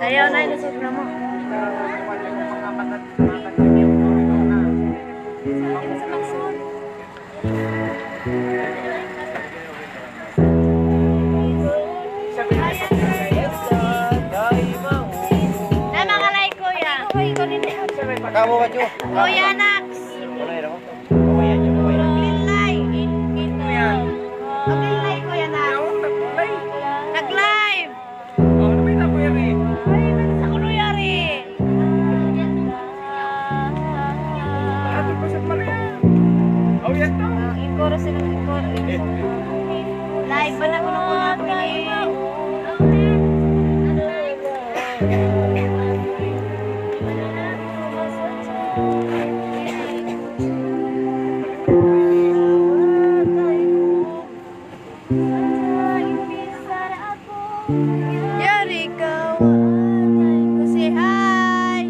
Ayaw na, ilusog na mo. Na mga like ko ya. Kamu baju. Kuya Nax. Nag-live. Nag-live Kuya Nax. Nag-live. Sa kunuyari. Ikoro sila ikoro. Live ba na ko na Yari kawan ko say hi.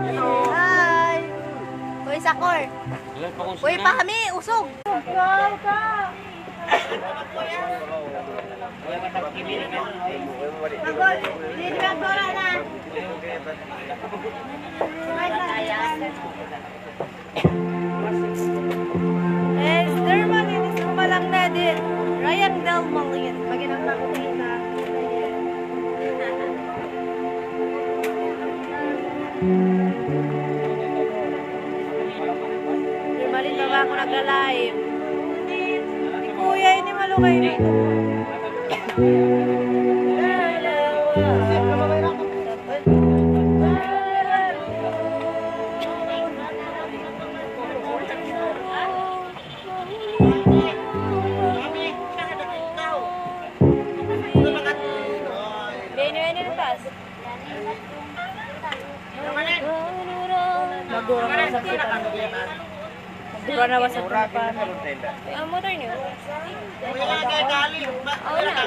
Hello. Hi. Uy, Sakor. Uy, pa kami, usog. Magol, hindi ka gora na. Derman ini sumalang na din. Ryan Del Malin. Maginang ako na. Dermalin, baba ako nagla-live. Si Kuya, ini malukay nito. Magura na sa kita. Magura na sa kita. Ang motor niyo? Oo na.